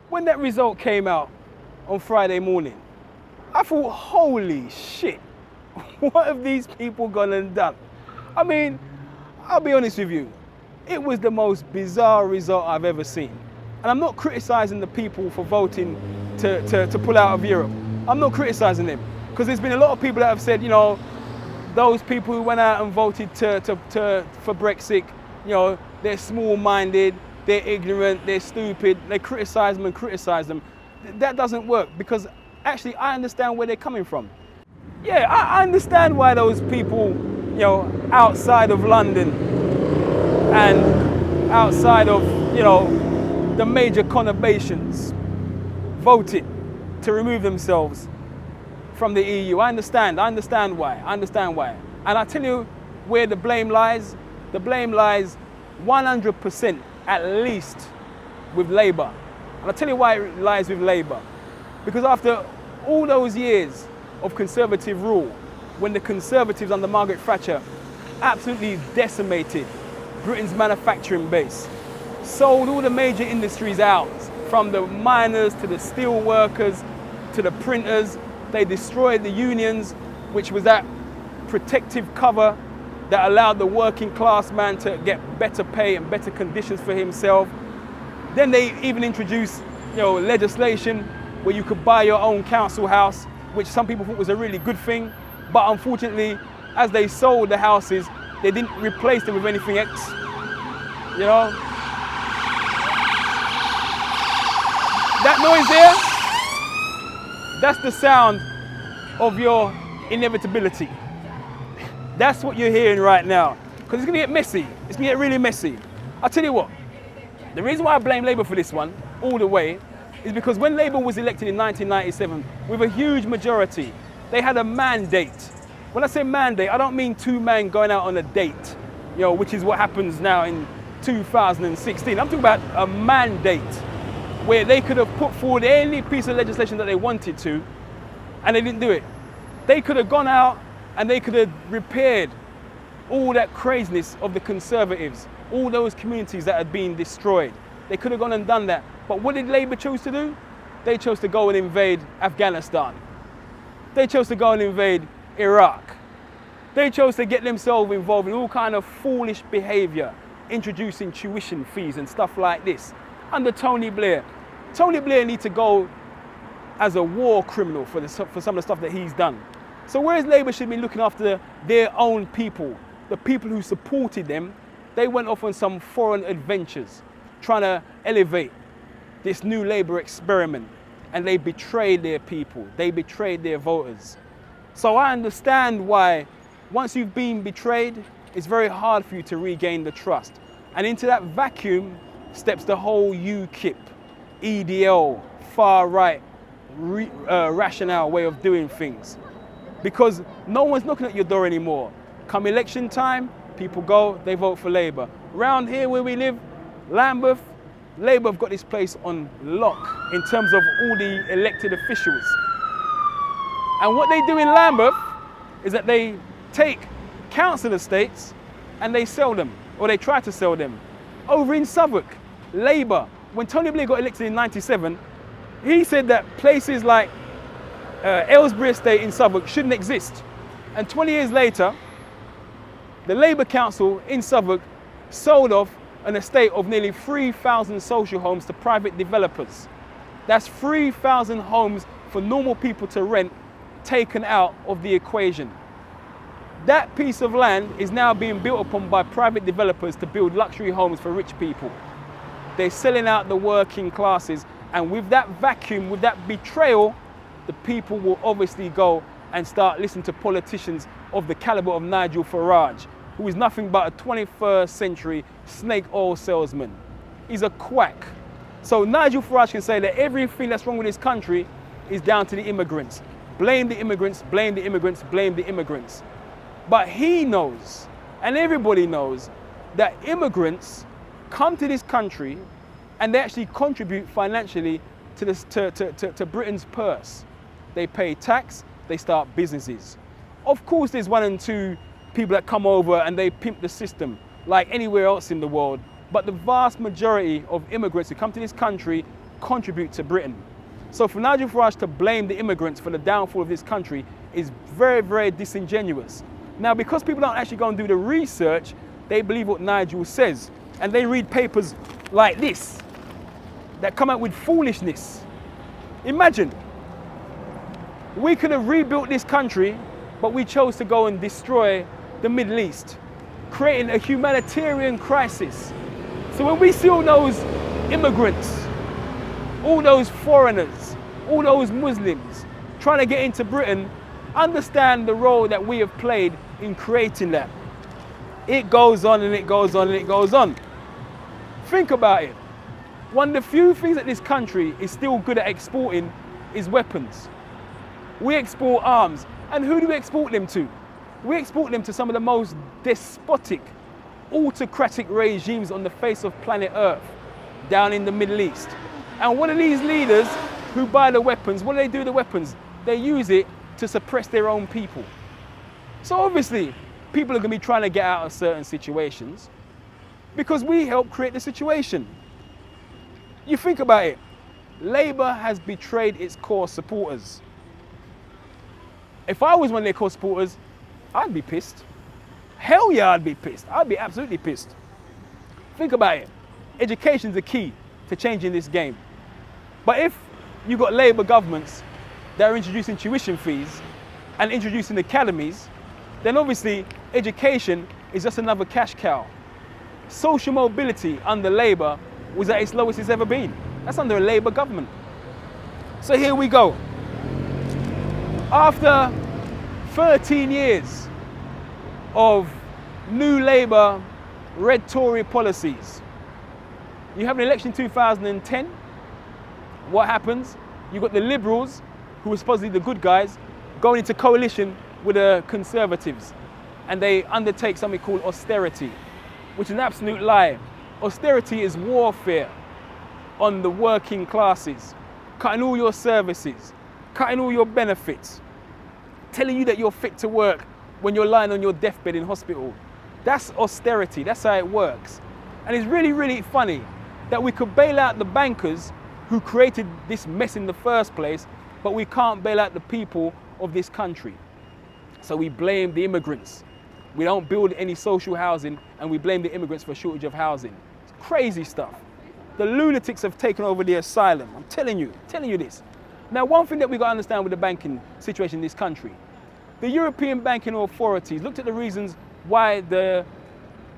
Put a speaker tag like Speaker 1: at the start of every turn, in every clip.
Speaker 1: when that result came out on Friday morning, I thought, holy shit, what have these people gone and done? I mean, I'll be honest with you, it was the most bizarre result I've ever seen. And I'm not criticising the people for voting to pull out of Europe. I'm not criticising them, because there's been a lot of people that have said, you know, those people who went out and voted for Brexit, you know, they're small-minded, they're ignorant, they're stupid, they criticise them and criticise them. That doesn't work, because actually I understand where they're coming from. Yeah, I understand why those people, you know, outside of London and outside of, you know, the major conurbations voted to remove themselves from the EU. I understand why. And I tell you where the blame lies. The blame lies 100% at least with Labour. And I'll tell you why it lies with Labour. Because after all those years of Conservative rule, when the Conservatives under Margaret Thatcher absolutely decimated Britain's manufacturing base, sold all the major industries out, from the miners to the steel workers to the printers. They destroyed the unions, which was that protective cover that allowed the working class man to get better pay and better conditions for himself. Then they even introduced, you know, legislation where you could buy your own council house, which some people thought was a really good thing. But unfortunately, as they sold the houses, they didn't replace them with anything else, you know. That noise there, that's the sound of your inevitability. That's what you're hearing right now. Because it's gonna get messy. It's gonna get really messy. I'll tell you what, the reason why I blame Labour for this one, all the way, is because when Labour was elected in 1997, with a huge majority, they had a mandate. When I say mandate, I don't mean two men going out on a date, you know, which is what happens now in 2016. I'm talking about a mandate, where they could have put forward any piece of legislation that they wanted to, and they didn't do it. They could have gone out and they could have repaired all that craziness of the Conservatives, all those communities that had been destroyed. They could have gone and done that. But what did Labour choose to do? They chose to go and invade Afghanistan. They chose to go and invade Iraq. They chose to get themselves involved in all kind of foolish behaviour, introducing tuition fees and stuff like this under Tony Blair. Tony Blair needs to go as a war criminal for some of the stuff that he's done. So whereas Labour should be looking after their own people, the people who supported them, they went off on some foreign adventures, trying to elevate this new Labour experiment, and they betrayed their people, they betrayed their voters. So I understand why, once you've been betrayed, it's very hard for you to regain the trust. And into that vacuum steps the whole UKIP, EDL, far-right, rationale way of doing things. Because no one's knocking at your door anymore. Come election time, people go, they vote for Labour. Round here where we live, Lambeth, Labour have got this place on lock in terms of all the elected officials. And what they do in Lambeth is that they take council estates and they sell them, or they try to sell them. Over in Southwark, Labour, when Tony Blair got elected in '97, he said that places like Aylesbury Estate in Southwark shouldn't exist. And 20 years later, the Labour Council in Southwark sold off an estate of nearly 3,000 social homes to private developers. That's 3,000 homes for normal people to rent taken out of the equation. That piece of land is now being built upon by private developers to build luxury homes for rich people. They're selling out the working classes, and with that vacuum, with that betrayal, the people will obviously go and start listening to politicians of the caliber of Nigel Farage, who is nothing but a 21st century snake oil salesman. He's a quack. So Nigel Farage can say that everything that's wrong with this country is down to the immigrants. Blame the immigrants, blame the immigrants, blame the immigrants. But he knows, and everybody knows, that immigrants come to this country and they actually contribute financially to Britain's purse. They pay tax, they start businesses. Of course, there's one and two people that come over and they pimp the system like anywhere else in the world. But the vast majority of immigrants who come to this country contribute to Britain. So for Nigel Farage to blame the immigrants for the downfall of this country is very, very disingenuous. Now, because people don't actually go and do the research, they believe what Nigel says. And they read papers like this that come out with foolishness. Imagine, we could have rebuilt this country, but we chose to go and destroy the Middle East, creating a humanitarian crisis. So when we see all those immigrants, all those foreigners, all those Muslims trying to get into Britain, understand the role that we have played in creating that. It goes on and it goes on and it goes on. Think about it. One of the few things that this country is still good at exporting is weapons. We export arms. And who do we export them to? We export them to some of the most despotic, autocratic regimes on the face of planet Earth, down in the Middle East. And what are these leaders who buy the weapons? What do they do with the weapons? They use it to suppress their own people. So obviously, people are going to be trying to get out of certain situations because we help create the situation. You think about it. Labour has betrayed its core supporters. If I was one of their core supporters, I'd be pissed. Hell yeah, I'd be pissed. I'd be absolutely pissed. Think about it. Education's the key to changing this game. But if you've got Labour governments that are introducing tuition fees and introducing academies, then obviously education is just another cash cow. Social mobility under Labour was at its lowest it's ever been. That's under a Labour government. So here we go. After 13 years of new Labour red Tory policies, you have an election in 2010. What happens? You've got the Liberals, who are supposedly the good guys, going into coalition with the Conservatives. And they undertake something called austerity, which is an absolute lie. Austerity is warfare on the working classes, cutting all your services, cutting all your benefits, telling you that you're fit to work when you're lying on your deathbed in hospital. That's austerity, that's how it works. And it's really, really funny that we could bail out the bankers who created this mess in the first place, but we can't bail out the people of this country. So we blame the immigrants. We don't build any social housing, and we blame the immigrants for a shortage of housing. It's crazy stuff. The lunatics have taken over the asylum. I'm telling you this. Now, one thing that we've got to understand with the banking situation in this country, the European banking authorities looked at the reasons why the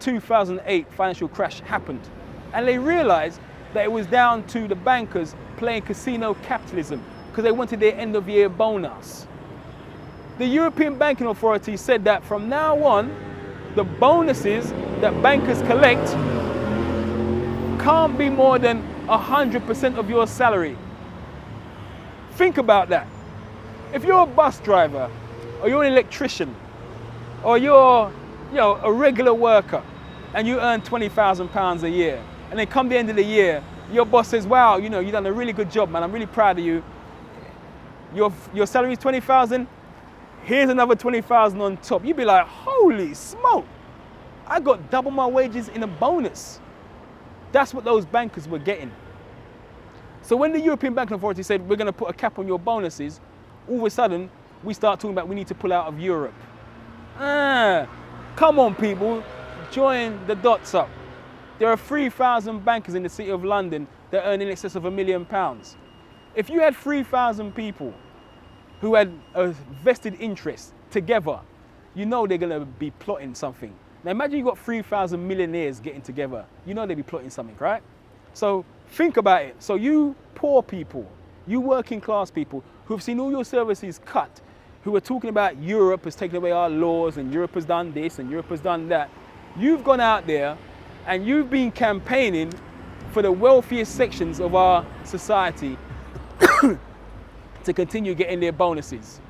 Speaker 1: 2008 financial crash happened, and they realized that it was down to the bankers playing casino capitalism because they wanted their end of year bonus. The European Banking Authority said that from now on, the bonuses that bankers collect can't be more than 100% of your salary. Think about that. If you're a bus driver, or you're an electrician, or you're a regular worker, and you earn £20,000 a year, and then come the end of the year, your boss says, wow, you've done a really good job, man, I'm really proud of you. Your salary is 20,000, here's another 20,000 on top. You'd be like, holy smoke, I got double my wages in a bonus. That's what those bankers were getting. So when the European Banking Authority said, we're going to put a cap on your bonuses, all of a sudden, we start talking about we need to pull out of Europe. Come on, people, join the dots up. There are 3,000 bankers in the city of London that earn in excess of £1 million. If you had 3,000 people who had a vested interest together, they're going to be plotting something. Now imagine you've got 3,000 millionaires getting together. They'd be plotting something, right? So think about it. So you poor people, you working class people who have seen all your services cut, who are talking about Europe has taken away our laws and Europe has done this and Europe has done that. You've gone out there and you've been campaigning for the wealthiest sections of our society to continue getting their bonuses.